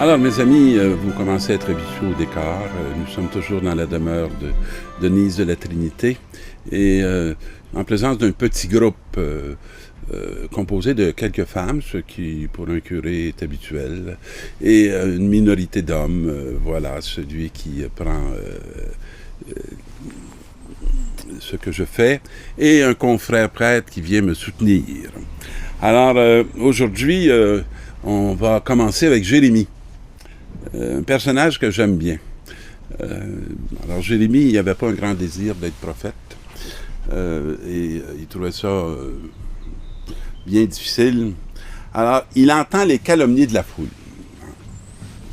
Alors, mes amis, vous commencez à être habitués au décor. Nous sommes toujours dans la demeure de Denise de la Trinité et en présence d'un petit groupe composé de quelques femmes, ce qui, pour un curé, est habituel, et une minorité d'hommes, voilà, celui qui prend ce que je fais, et un confrère prêtre qui vient me soutenir. Alors, aujourd'hui, on va commencer avec Jérémie. Un personnage que j'aime bien. Alors, Jérémie, il n'avait pas un grand désir d'être prophète. Et il trouvait ça bien difficile. Alors, il entend les calomnies de la foule.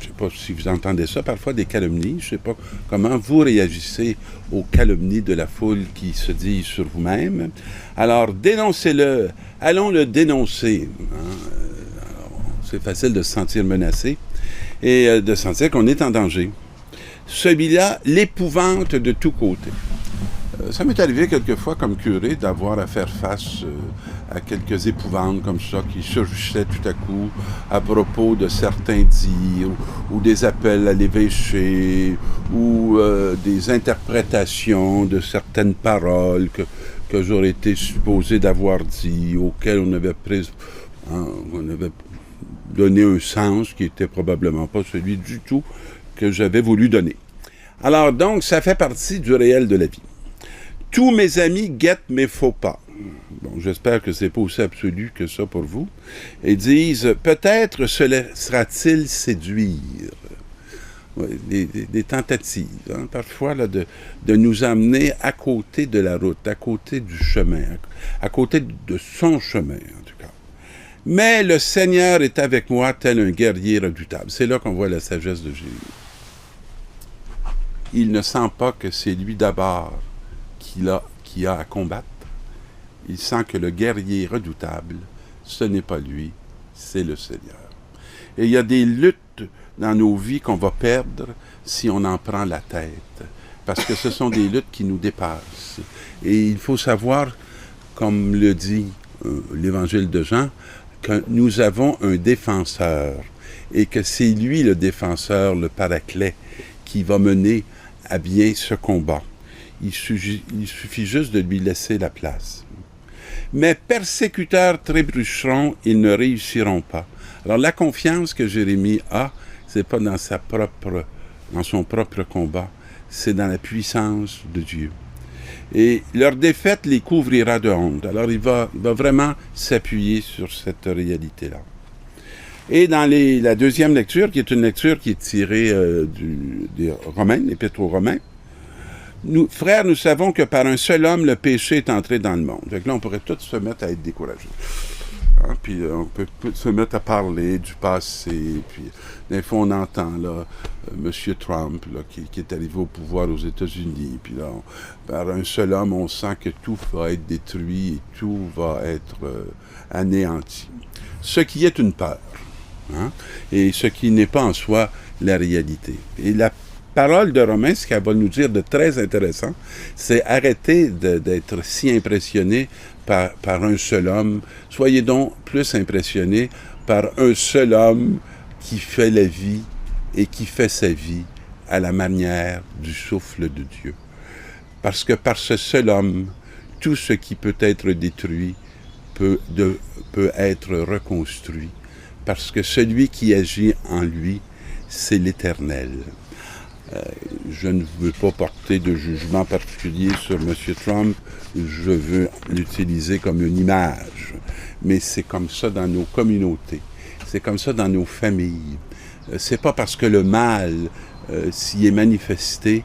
Je ne sais pas si vous entendez ça, parfois des calomnies. Je ne sais pas comment vous réagissez aux calomnies de la foule qui se disent sur vous-même. Alors, dénoncez-le. Allons le dénoncer. C'est facile de se sentir menacé et de sentir qu'on est en danger. Celui-là, l'épouvante de tous côtés. Ça m'est arrivé quelquefois comme curé d'avoir à faire face à quelques épouvantes comme ça qui surgissaient tout à coup à propos de certains dires ou des appels à l'évêché ou des interprétations de certaines paroles que j'aurais été supposé d'avoir dit, auxquelles on avait donné un sens qui n'était probablement pas celui du tout que j'avais voulu donner. Alors donc, ça fait partie du réel de la vie. Tous mes amis guettent mes faux pas. Bon, j'espère que c'est pas aussi absolu que ça pour vous. Et disent, peut-être se laissera-t-il séduire. Oui, des tentatives, hein, parfois, là, de nous amener à côté de la route, à côté du chemin, à côté de son chemin, en tout cas. Mais le Seigneur est avec moi tel un guerrier redoutable. C'est là qu'on voit la sagesse de Jésus. Il ne sent pas que c'est lui d'abord qui a à combattre. Il sent que le guerrier redoutable, ce n'est pas lui, c'est le Seigneur. Et il y a des luttes dans nos vies qu'on va perdre si on en prend la tête. Parce que ce sont des luttes qui nous dépassent. Et il faut savoir, comme le dit l'Évangile de Jean, que nous avons un défenseur et que c'est lui le défenseur, le paraclet, qui va mener à bien ce combat. Il suffit juste de lui laisser la place. Mais persécuteurs trébucheront, ils ne réussiront pas. Alors la confiance que Jérémie a, c'est pas dans son propre combat, c'est dans la puissance de Dieu. Et leur défaite les couvrira de honte. Alors il va vraiment s'appuyer sur cette réalité-là. Et dans la deuxième lecture, qui est une lecture qui est tirée des Romains, l'Épître aux Romains, nous, frères, nous savons que par un seul homme, le péché est entré dans le monde. Donc là, on pourrait tous se mettre à être découragés. Hein? Puis on peut se mettre à parler du passé. Puis des fois, on entend là, M. Trump là, qui est arrivé au pouvoir aux États-Unis. Puis là, par un seul homme, on sent que tout va être détruit et tout va être anéanti. Ce qui est une peur. Hein? Et ce qui n'est pas en soi la réalité. Et la parole de Romains, ce qu'elle va nous dire de très intéressant, c'est arrêter d'être si impressionné par un seul homme. Soyez donc plus impressionnés par un seul homme qui fait la vie et qui fait sa vie à la manière du souffle de Dieu. Parce que par ce seul homme, tout ce qui peut être détruit peut être reconstruit. Parce que celui qui agit en lui, c'est l'Éternel. Je ne veux pas porter de jugement particulier sur M. Trump, je veux l'utiliser comme une image. Mais c'est comme ça dans nos communautés, c'est comme ça dans nos familles. C'est pas parce que le mal s'y est manifesté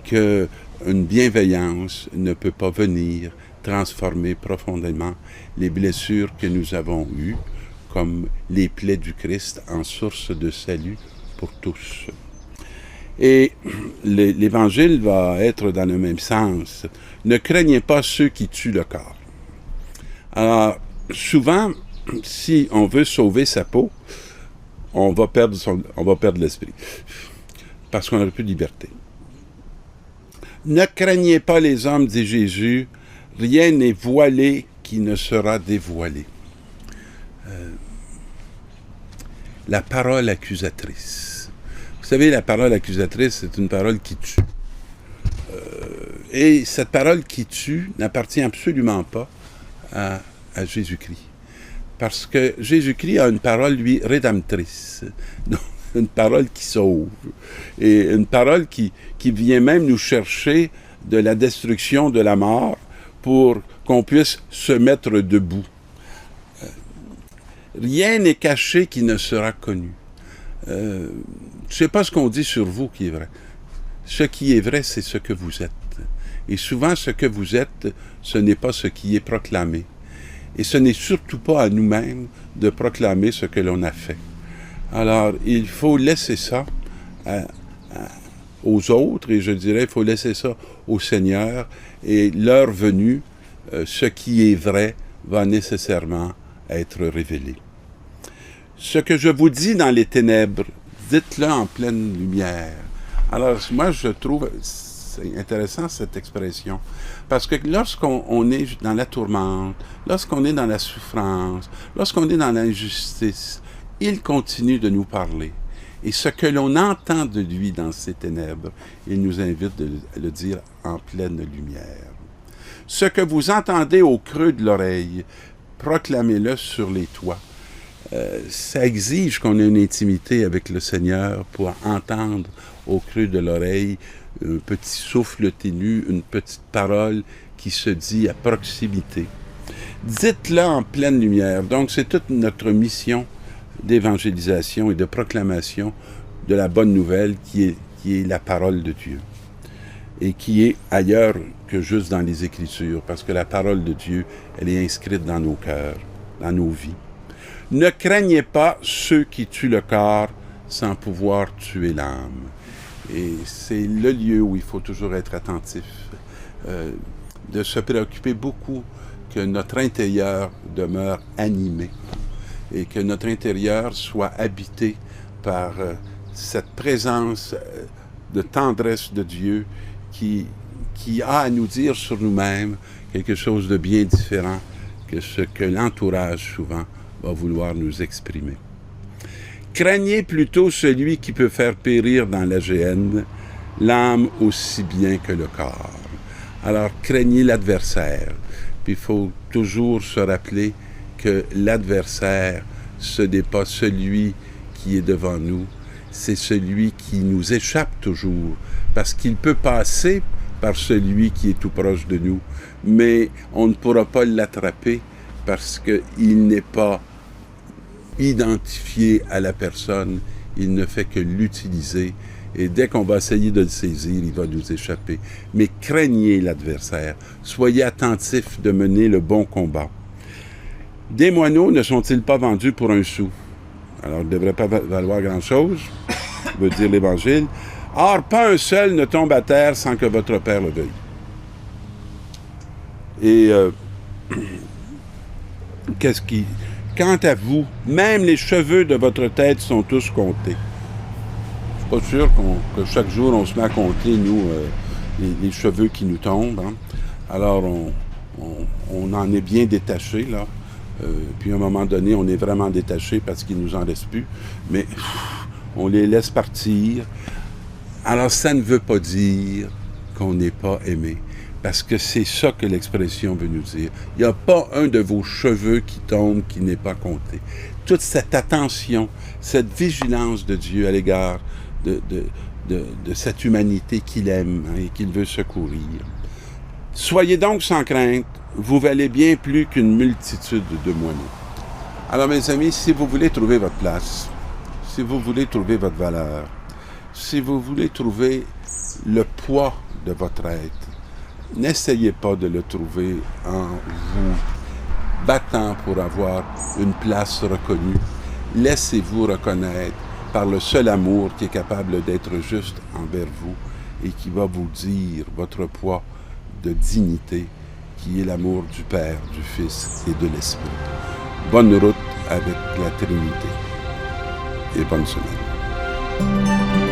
qu'une bienveillance ne peut pas venir transformer profondément les blessures que nous avons eues, comme les plaies du Christ en source de salut pour tous. Et l'Évangile va être dans le même sens. Ne craignez pas ceux qui tuent le corps. Alors, souvent, si on veut sauver sa peau, on va perdre l'esprit. Parce qu'on n'a plus de liberté. Ne craignez pas les hommes, dit Jésus, rien n'est voilé qui ne sera dévoilé. la parole accusatrice. Vous savez, la parole accusatrice, c'est une parole qui tue. Et cette parole qui tue n'appartient absolument pas à Jésus-Christ. Parce que Jésus-Christ a une parole, lui, rédemptrice. Donc, une parole qui sauve. Et une parole qui vient même nous chercher de la destruction, de la mort, pour qu'on puisse se mettre debout. Rien n'est caché qui ne sera connu. Je ne sais pas ce qu'on dit sur vous qui est vrai. Ce qui est vrai, c'est ce que vous êtes. Et souvent, ce que vous êtes, ce n'est pas ce qui est proclamé. Et ce n'est surtout pas à nous-mêmes de proclamer ce que l'on a fait. Alors, il faut laisser ça aux autres, et je dirais, il faut laisser ça au Seigneur, et l'heure venue, ce qui est vrai va nécessairement être révélé. Ce que je vous dis dans les ténèbres, dites-le en pleine lumière. Alors, moi, je trouve, c'est intéressant cette expression, parce que lorsqu'on est dans la tourmente, lorsqu'on est dans la souffrance, lorsqu'on est dans l'injustice, il continue de nous parler. Et ce que l'on entend de lui dans ces ténèbres, il nous invite de le dire en pleine lumière. Ce que vous entendez au creux de l'oreille, proclamez-le sur les toits. Ça exige qu'on ait une intimité avec le Seigneur pour entendre au creux de l'oreille un petit souffle ténu, une petite parole qui se dit à proximité. Dites-le en pleine lumière. Donc, c'est toute notre mission d'évangélisation et de proclamation de la bonne nouvelle qui est la parole de Dieu. Et qui est ailleurs que juste dans les Écritures, parce que la parole de Dieu, elle est inscrite dans nos cœurs, dans nos vies. Ne craignez pas ceux qui tuent le corps sans pouvoir tuer l'âme. Et c'est le lieu où il faut toujours être attentif, de se préoccuper beaucoup que notre intérieur demeure animé et que notre intérieur soit habité par cette présence de tendresse de Dieu qui a à nous dire sur nous-mêmes quelque chose de bien différent que ce que l'entourage souvent va vouloir nous exprimer. Craignez plutôt celui qui peut faire périr dans la géhenne l'âme aussi bien que le corps. Alors craignez l'adversaire. Puis il faut toujours se rappeler que l'adversaire, ce n'est pas celui qui est devant nous, c'est celui qui nous échappe toujours, parce qu'il peut passer par celui qui est tout proche de nous, mais on ne pourra pas l'attraper parce qu'il n'est pas identifié à la personne, il ne fait que l'utiliser, et dès qu'on va essayer de le saisir, il va nous échapper. Mais craignez l'adversaire, soyez attentifs de mener le bon combat. Des moineaux ne sont-ils pas vendus pour un sou? Alors, ils ne devraient pas valoir grand-chose, veut dire l'Évangile. Or, pas un seul ne tombe à terre sans que votre Père le veuille. Et quant à vous, même les cheveux de votre tête sont tous comptés. Je ne suis pas sûr que chaque jour, on se met à compter, nous, les cheveux qui nous tombent. Hein. Alors, on en est bien détaché, là. Puis à un moment donné, on est vraiment détaché parce qu'il ne nous en reste plus. Mais on les laisse partir. Alors, ça ne veut pas dire qu'on n'est pas aimé. Parce que c'est ça que l'expression veut nous dire. Il n'y a pas un de vos cheveux qui tombe qui n'est pas compté. Toute cette attention, cette vigilance de Dieu à l'égard de cette humanité qu'il aime et qu'il veut secourir. Soyez donc sans crainte, vous valez bien plus qu'une multitude de moineaux. Alors, mes amis, si vous voulez trouver votre place, si vous voulez trouver votre valeur, si vous voulez trouver le poids de votre être, n'essayez pas de le trouver en vous battant pour avoir une place reconnue. Laissez-vous reconnaître par le seul amour qui est capable d'être juste envers vous et qui va vous dire votre poids de dignité, qui est l'amour du Père, du Fils et de l'Esprit. Bonne route avec la Trinité et bonne semaine.